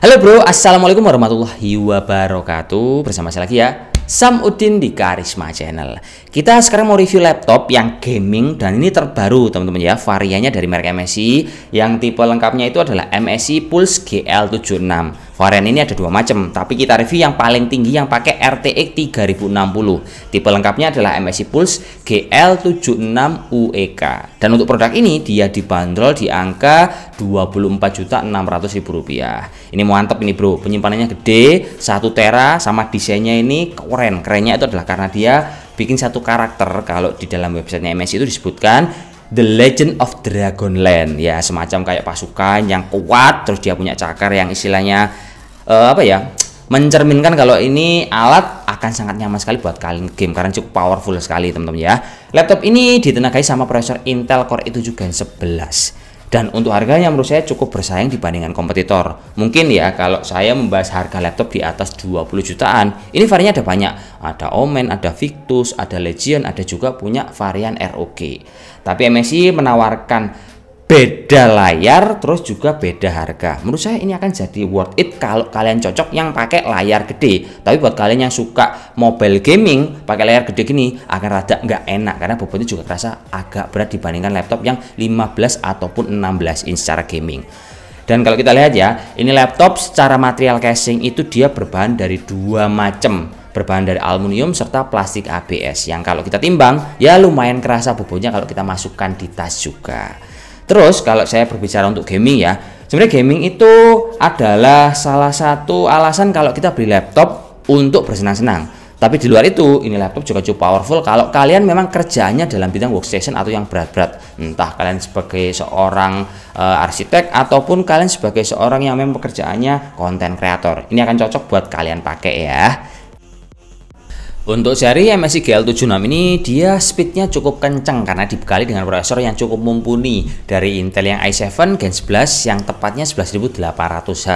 Halo bro, assalamualaikum warahmatullahi wabarakatuh. Bersama saya lagi ya, Sam Udin di Karisma Channel. Kita sekarang mau review laptop yang gaming dan ini terbaru teman-teman ya. Variannya dari merek MSI. Yang tipe lengkapnya itu adalah MSI Pulse GL76. Varian ini ada dua macam, tapi kita review yang paling tinggi yang pakai RTX 3060. Tipe lengkapnya adalah MSI Pulse GL76 UEK. Dan untuk produk ini dia dibanderol di angka Rp24.600.000. Ini mantap ini bro, penyimpanannya gede, 1 tera, sama desainnya ini keren. Kerennya itu adalah karena dia bikin satu karakter. Kalau di dalam websitenya MSI itu disebutkan The Legend of Dragonland, ya semacam kayak pasukan yang kuat, terus dia punya cakar yang istilahnya mencerminkan kalau ini alat akan sangat nyaman sekali buat kalian game karena cukup powerful sekali teman-teman ya. Laptop ini ditenagai sama prosesor Intel Core i7 Gen 11. Dan untuk harganya menurut saya cukup bersaing dibandingkan kompetitor. Mungkin ya kalau saya membahas harga laptop di atas 20 jutaan, ini variannya ada banyak. Ada Omen, ada Victus, ada Legion, ada juga punya varian ROG. Tapi MSI menawarkan beda layar, terus juga beda harga. Menurut saya ini akan jadi worth it kalau kalian cocok yang pakai layar gede. Tapi buat kalian yang suka mobile gaming pakai layar gede gini akan rada nggak enak karena bobotnya juga terasa agak berat dibandingkan laptop yang 15 ataupun 16 inch secara gaming. Dan kalau kita lihat ya, ini laptop secara material casing itu dia berbahan dari dua macam. Berbahan dari aluminium serta plastik ABS yang kalau kita timbang ya lumayan kerasa bobotnya kalau kita masukkan di tas juga. Terus kalau saya berbicara untuk gaming ya, sebenarnya gaming itu adalah salah satu alasan kalau kita beli laptop untuk bersenang-senang. Tapi di luar itu, ini laptop juga cukup powerful kalau kalian memang kerjaannya dalam bidang workstation atau yang berat-berat. Entah kalian sebagai seorang arsitek ataupun kalian sebagai seorang yang memang pekerjaannya konten kreator. Ini akan cocok buat kalian pakai ya. Untuk seri MSI GL76 ini dia speednya cukup kenceng karena dibekali dengan prosesor yang cukup mumpuni dari Intel yang i7 Gen 11 yang tepatnya 11800H.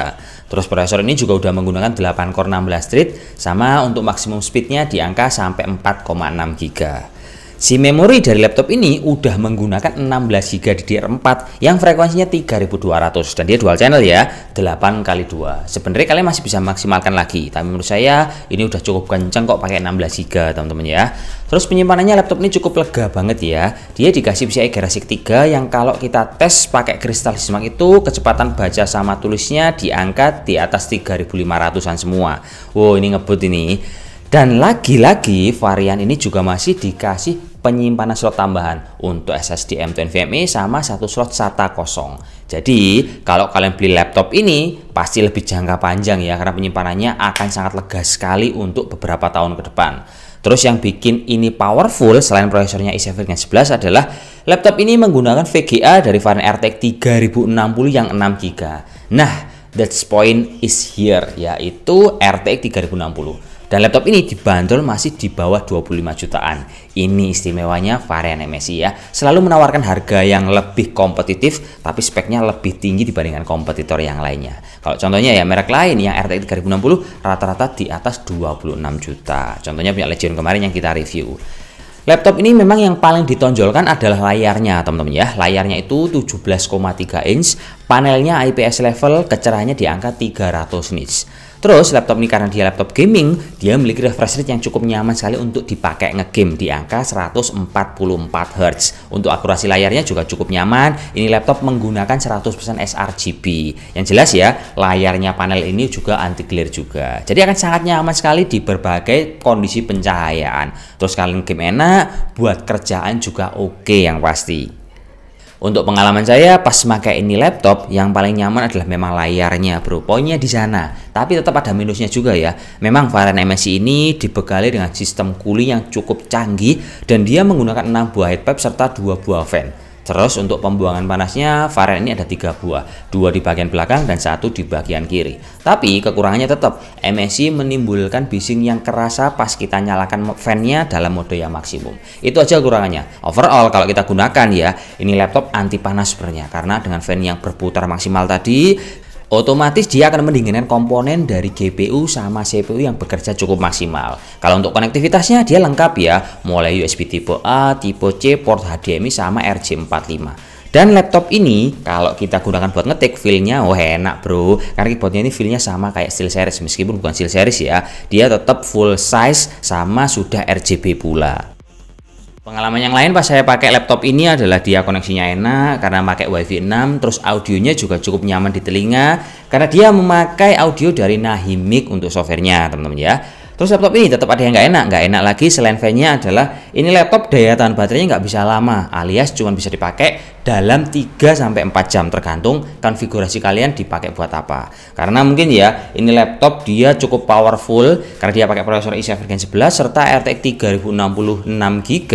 Terus prosesor ini juga udah menggunakan 8 core 16 thread sama untuk maksimum speednya di angka sampai 4,6 GB. Si memori dari laptop ini udah menggunakan 16 GB DDR4 yang frekuensinya 3200 dan dia dual channel ya, 8x2. Sebenarnya kalian masih bisa maksimalkan lagi, tapi menurut saya ini udah cukup kenceng kok pakai 16 GB teman-teman ya. Terus penyimpanannya laptop ini cukup lega banget ya. Dia dikasih PCI Graphics 3 yang kalau kita tes pakai Crystal Simak itu kecepatan baca sama tulisnya diangkat di atas 3500-an semua. Wow, ini ngebut ini. Dan lagi-lagi varian ini juga masih dikasih penyimpanan slot tambahan untuk SSD M2 NVMe sama satu slot SATA kosong. Jadi kalau kalian beli laptop ini pasti lebih jangka panjang ya karena penyimpanannya akan sangat lega sekali untuk beberapa tahun ke depan. Terus yang bikin ini powerful selain prosesornya i7 Gen 11 adalah laptop ini menggunakan VGA dari varian RTX 3060 yang 6GB. Nah, that's point is here yaitu RTX 3060. Dan laptop ini dibanderol masih di bawah 25 jutaan. Ini istimewanya varian MSI ya. Selalu menawarkan harga yang lebih kompetitif tapi speknya lebih tinggi dibandingkan kompetitor yang lainnya. Kalau contohnya ya merek lain yang RTX 3060 rata-rata di atas 26 juta. Contohnya punya Legion kemarin yang kita review. Laptop ini memang yang paling ditonjolkan adalah layarnya teman-teman ya. Layarnya itu 17,3 inch, panelnya IPS level, kecerahannya di angka 300 nits. Terus laptop ini karena dia laptop gaming, dia memiliki refresh rate yang cukup nyaman sekali untuk dipakai ngegame di angka 144 Hz. Untuk akurasi layarnya juga cukup nyaman. Ini laptop menggunakan 100% sRGB. Yang jelas ya, layarnya panel ini juga anti glare juga. Jadi akan sangat nyaman sekali di berbagai kondisi pencahayaan. Terus kalian game enak, buat kerjaan juga oke yang pasti. Untuk pengalaman saya pas pakai ini laptop yang paling nyaman adalah memang layarnya bro, poinnya di sana. Tapi tetap ada minusnya juga ya. Memang varian MSI ini dibekali dengan sistem cooling yang cukup canggih dan dia menggunakan 6 buah heat pipe serta 2 buah fan. Terus untuk pembuangan panasnya varian ini ada 3 buah, 2 di bagian belakang dan 1 di bagian kiri. Tapi kekurangannya tetap MSI menimbulkan bising yang kerasa pas kita nyalakan fan-nya dalam mode yang maksimum. Itu aja kekurangannya. Overall kalau kita gunakan ya, ini laptop anti panas sebenarnya karena dengan fan yang berputar maksimal tadi otomatis dia akan mendinginkan komponen dari GPU sama CPU yang bekerja cukup maksimal. Kalau untuk konektivitasnya dia lengkap ya, mulai USB tipe A, tipe C, port HDMI sama RJ45. Dan laptop ini kalau kita gunakan buat ngetik, feel-nya enak bro, karena keyboardnya ini feel-nya sama kayak SteelSeries, meskipun bukan SteelSeries ya, dia tetap full size sama sudah RGB pula. Pengalaman yang lain pas saya pakai laptop ini adalah dia koneksinya enak karena pakai WiFi 6, terus audionya juga cukup nyaman di telinga karena dia memakai audio dari Nahimic untuk softwarenya teman-teman ya. Terus laptop ini tetap ada yang nggak enak lagi selain fan-nya adalah ini laptop daya tahan baterainya nggak bisa lama, alias cuma bisa dipakai dalam 3-4 jam tergantung konfigurasi kalian dipakai buat apa. Karena mungkin ya ini laptop dia cukup powerful karena dia pakai prosesor i7 Gen 11 serta RTX 3060 6GB.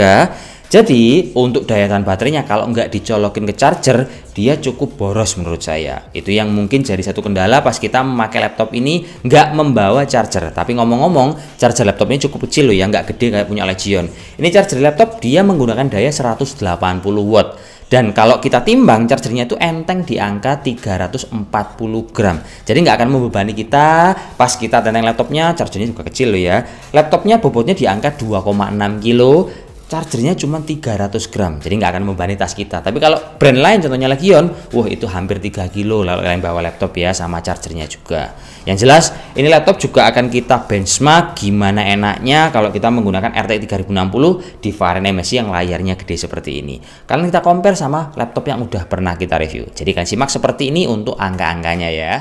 Jadi untuk daya tahan baterainya kalau nggak dicolokin ke charger dia cukup boros menurut saya. Itu yang mungkin jadi satu kendala pas kita memakai laptop ini nggak membawa charger. Tapi ngomong-ngomong charger laptopnya cukup kecil loh ya, nggak gede kayak punya Legion. Ini charger laptop dia menggunakan daya 180 watt. Dan kalau kita timbang chargernya itu enteng di angka 340 gram. Jadi nggak akan membebani kita pas kita tenteng laptopnya, chargernya juga kecil loh ya. Laptopnya bobotnya di angka 2,6 kilo. Chargernya cuma 300 gram, jadi nggak akan membebani tas kita. Tapi kalau brand lain contohnya Legion, wah itu hampir 3 kilo kalau kalian bawa laptop ya, sama chargernya juga. Yang jelas ini laptop juga akan kita benchmark gimana enaknya kalau kita menggunakan RTX 3060 di varian MSI yang layarnya gede seperti ini. Kalian kita compare sama laptop yang udah pernah kita review. Jadi kalian simak seperti ini untuk angka-angkanya ya.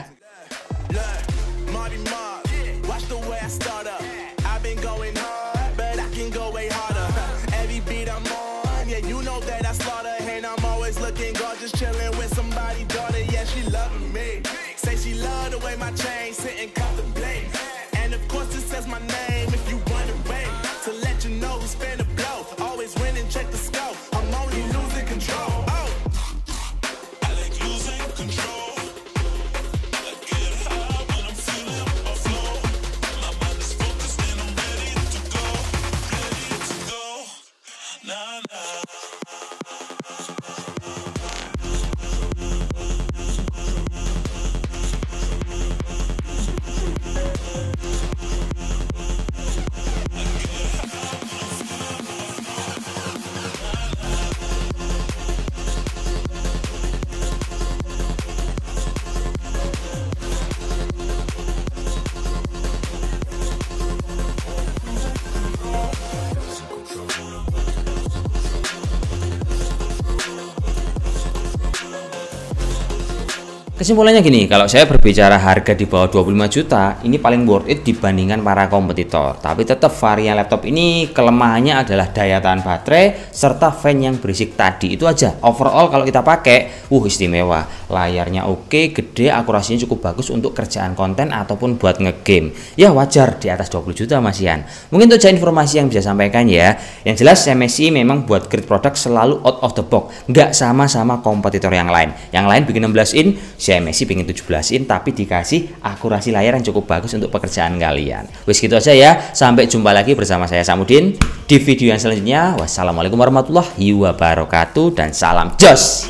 Kesimpulannya gini, kalau saya berbicara harga di bawah 25 juta, ini paling worth it dibandingkan para kompetitor. Tapi tetap varian laptop ini kelemahannya adalah daya tahan baterai serta fan yang berisik tadi. Itu aja. Overall kalau kita pakai, istimewa. Layarnya oke, gede, akurasinya cukup bagus untuk kerjaan konten ataupun buat ngegame. Ya wajar di atas 20 juta masihan. Mungkin itu aja informasi yang bisa sampaikan ya. Yang jelas MSI memang buat great product selalu out of the box, nggak sama-sama kompetitor yang lain. Yang lain bikin 16 in, MSI pengen 17 in tapi dikasih akurasi layar yang cukup bagus untuk pekerjaan kalian. Wis gitu aja ya. Sampai jumpa lagi bersama saya Samudin di video yang selanjutnya. Wassalamualaikum warahmatullahi wabarakatuh dan salam jos.